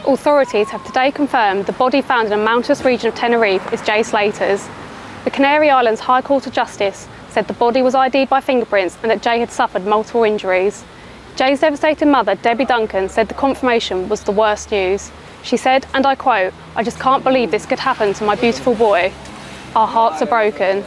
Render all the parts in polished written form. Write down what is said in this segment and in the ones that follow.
Authorities have today confirmed the body found in a mountainous region of Tenerife is Jay Slater's. The Canary Islands High Court of Justice said the body was ID'd by fingerprints and that Jay had suffered multiple injuries. Jay's devastated mother, Debbie Duncan, said the confirmation was the worst news. She said, and I quote, "I just can't believe this could happen to my beautiful boy. Our hearts are broken."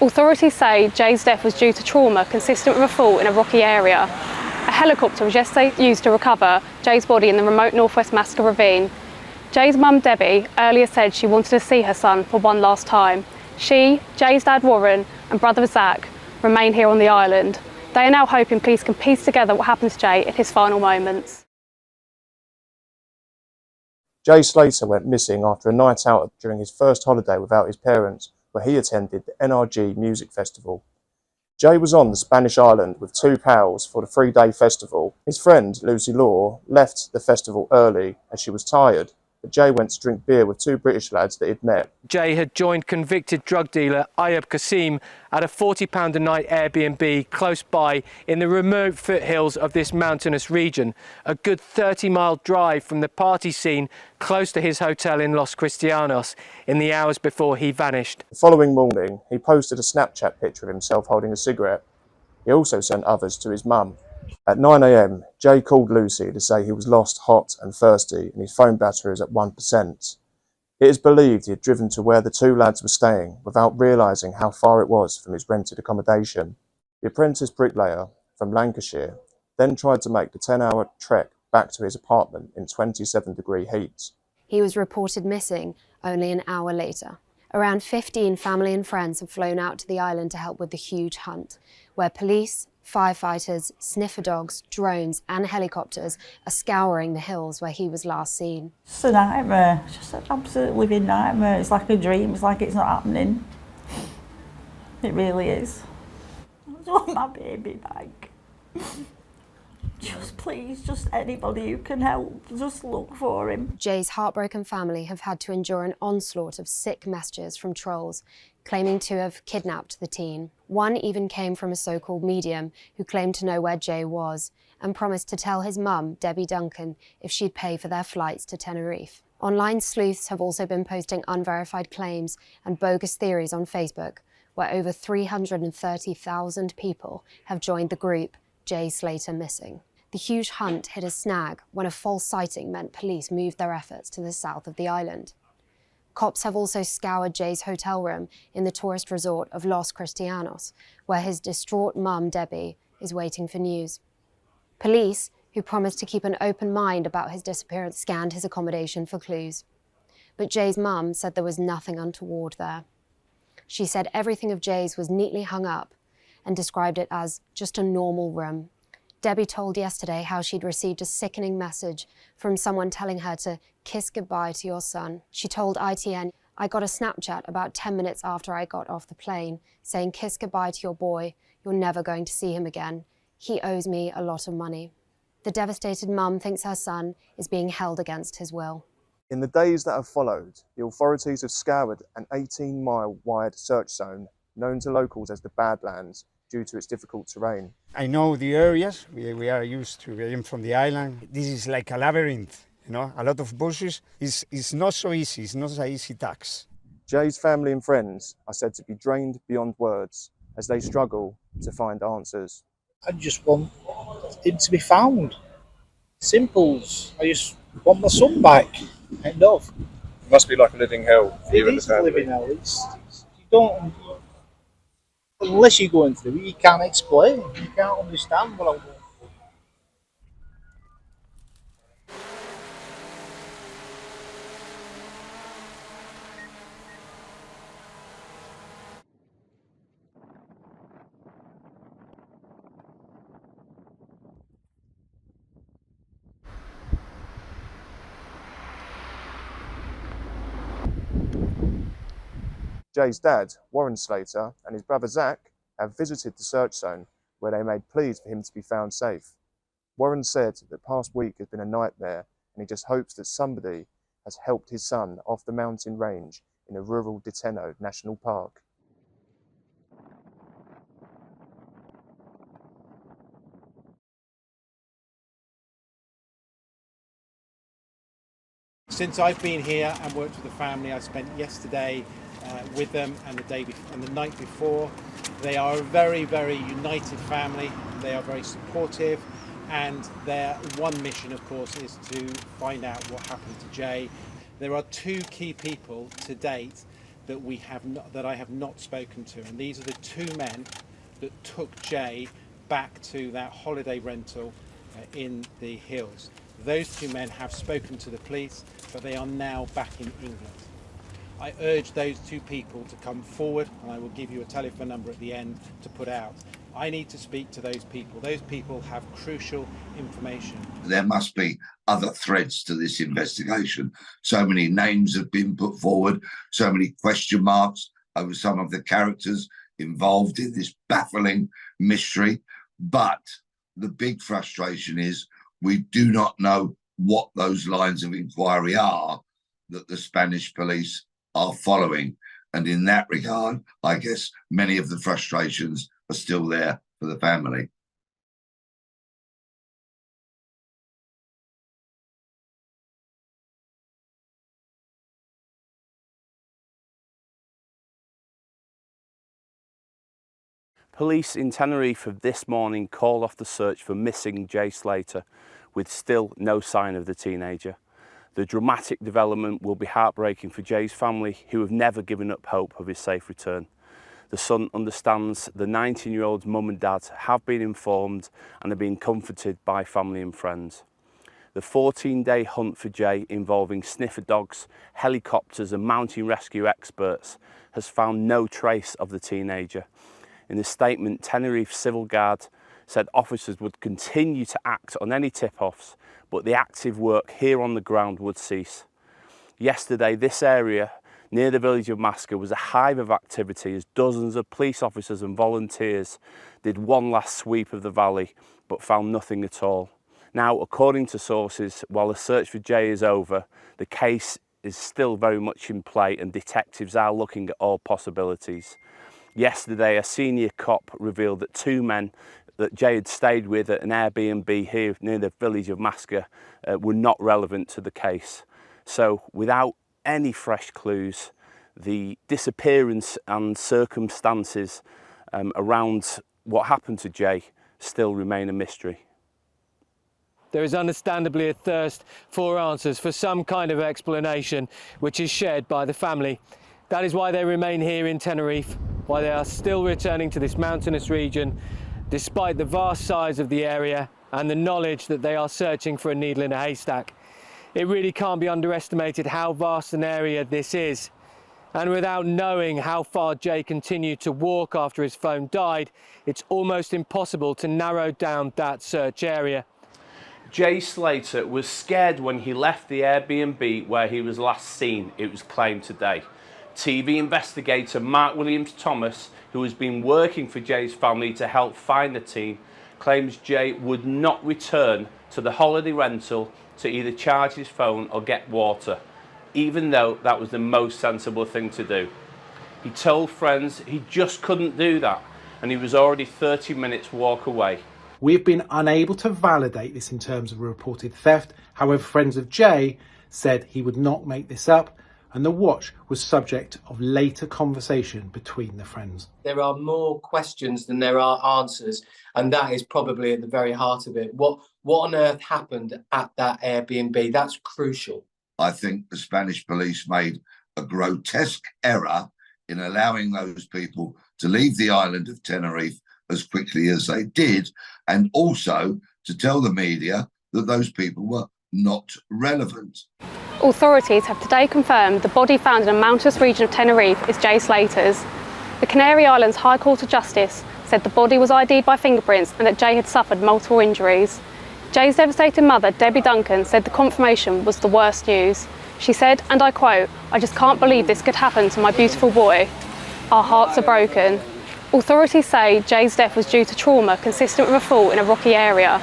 Authorities say Jay's death was due to trauma consistent with a fall in a rocky area. A helicopter was yesterday used to recover Jay's body in the remote northwest Massacre ravine. Jay's mum, Debbie, earlier said she wanted to see her son for one last time. She, Jay's dad Warren and brother Zach remain here on the island. They are now hoping police can piece together what happened to Jay in his final moments. Jay Slater went missing after a night out during his first holiday without his parents, where he attended the NRG Music Festival. Jay was on the Spanish island with two pals for the 3-day festival. His friend, Lucy Law, left the festival early as she was tired, but Jay went to drink beer with two British lads that he'd met. Jay had joined convicted drug dealer Ayub Qasim at a £40 a night Airbnb close by in the remote foothills of this mountainous region, a good 30-mile drive from the party scene close to his hotel in Los Cristianos in the hours before he vanished. The following morning, he posted a Snapchat picture of himself holding a cigarette. He also sent others to his mum. At 9 a.m, Jay called Lucy to say he was lost, hot and thirsty, and his phone battery was at 1%. It is believed he had driven to where the two lads were staying without realising how far it was from his rented accommodation. The apprentice bricklayer from Lancashire then tried to make the 10-hour trek back to his apartment in 27-degree heat. He was reported missing only an hour later. Around 15 family and friends have flown out to the island to help with the huge hunt, where police, firefighters, sniffer dogs, drones and helicopters are scouring the hills where he was last seen. It's a nightmare, it's just an absolute living nightmare. It's like a dream, it's like it's not happening. It really is. I just want my baby back. Just please, just anybody who can help, just look for him. Jay's heartbroken family have had to endure an onslaught of sick messages from trolls claiming to have kidnapped the teen. One even came from a so-called medium who claimed to know where Jay was and promised to tell his mum, Debbie Duncan, if she'd pay for their flights to Tenerife. Online sleuths have also been posting unverified claims and bogus theories on Facebook, where over 330,000 people have joined the group Jay Slater Missing. The huge hunt hit a snag when a false sighting meant police moved their efforts to the south of the island. Cops have also scoured Jay's hotel room in the tourist resort of Los Cristianos, where his distraught mum, Debbie, is waiting for news. Police, who promised to keep an open mind about his disappearance, scanned his accommodation for clues. But Jay's mum said there was nothing untoward there. She said everything of Jay's was neatly hung up and described it as just a normal room. Debbie told yesterday how she'd received a sickening message from someone telling her to kiss goodbye to your son. She told ITN, "I got a Snapchat about 10 minutes after I got off the plane saying kiss goodbye to your boy, you're never going to see him again. He owes me a lot of money." The devastated mum thinks her son is being held against his will. In the days that have followed, the authorities have scoured an 18-mile wide search zone known to locals as the Badlands due to its difficult terrain. I know the areas, we are used to being from the island. This is like a labyrinth, you know, a lot of bushes. It's not so easy, it's not an easy task. Jay's family and friends are said to be drained beyond words as they struggle to find answers. I just want him to be found. Simples. I just want my son back. End of. It must be like a living hell for you It and the is a family. living hell. You don't, unless you're going through it, you can't explain. You can't understand what I'm going through. Jay's dad, Warren Slater, and his brother Zach have visited the search zone where they made pleas for him to be found safe. Warren said that the past week has been a nightmare and he just hopes that somebody has helped his son off the mountain range in a rural Deteno National Park. Since I've been here and worked with the family, I spent yesterday with them and the night before. They are a very, very united family. They are very supportive, and their one mission, of course, is to find out what happened to Jay. There are two key people to date that I have not spoken to, and these are the two men that took Jay back to that holiday rental in the hills. Those two men have spoken to the police, but they are now back in England. I urge those two people to come forward, and I will give you a telephone number at the end to put out. I need to speak to those people. Those people have crucial information. There must be other threads to this investigation. So many names have been put forward, so many question marks over some of the characters involved in this baffling mystery. But the big frustration is we do not know what those lines of inquiry are that the Spanish police are following. And in that regard, I guess many of the frustrations are still there for the family. Police in Tenerife have this morning called off the search for missing Jay Slater, with still no sign of the teenager. The dramatic development will be heartbreaking for Jay's family, who have never given up hope of his safe return. The son understands the 19-year-old's mum and dad have been informed and are being comforted by family and friends. The 14-day hunt for Jay, involving sniffer dogs, helicopters and mountain rescue experts, has found no trace of the teenager. In a statement, Tenerife Civil Guard said officers would continue to act on any tip-offs, but the active work here on the ground would cease. Yesterday, this area near the village of Masca was a hive of activity as dozens of police officers and volunteers did one last sweep of the valley, but found nothing at all. Now, according to sources, while the search for Jay is over, the case is still very much in play and detectives are looking at all possibilities. Yesterday, a senior cop revealed that two men that Jay had stayed with at an Airbnb here near the village of Masca were not relevant to the case. So without any fresh clues, the disappearance and circumstances around what happened to Jay still remain a mystery. There is understandably a thirst for answers, for some kind of explanation, which is shared by the family. That is why they remain here in Tenerife, why they are still returning to this mountainous region, despite the vast size of the area and the knowledge that they are searching for a needle in a haystack. It really can't be underestimated how vast an area this is. And without knowing how far Jay continued to walk after his phone died, it's almost impossible to narrow down that search area. Jay Slater was scared when he left the Airbnb where he was last seen, it was claimed today. TV investigator Mark Williams-Thomas, who has been working for Jay's family to help find the teen, claims Jay would not return to the holiday rental to either charge his phone or get water, even though that was the most sensible thing to do. He told friends he just couldn't do that, and he was already 30 minutes walk away. We've been unable to validate this in terms of a reported theft. However, friends of Jay said he would not make this up, and the watch was subject of later conversation between the friends. There are more questions than there are answers, and that is probably at the very heart of it. What on earth happened at that Airbnb? That's crucial. I think the Spanish police made a grotesque error in allowing those people to leave the island of Tenerife as quickly as they did, and also to tell the media that those people were not relevant. Authorities have today confirmed the body found in a mountainous region of Tenerife is Jay Slater's. The Canary Islands High Court of Justice said the body was ID'd by fingerprints and that Jay had suffered multiple injuries. Jay's devastated mother, Debbie Duncan, said the confirmation was the worst news. She said, and I quote, "I just can't believe this could happen to my beautiful boy. Our hearts are broken." Authorities say Jay's death was due to trauma consistent with a fall in a rocky area.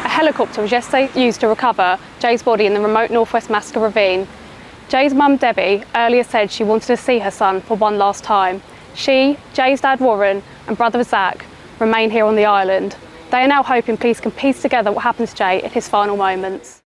A helicopter was yesterday used to recover Jay's body in the remote northwest Masca ravine. Jay's mum, Debbie, earlier said she wanted to see her son for one last time. She, Jay's dad, Warren, and brother Zach remain here on the island. They are now hoping police can piece together what happened to Jay in his final moments.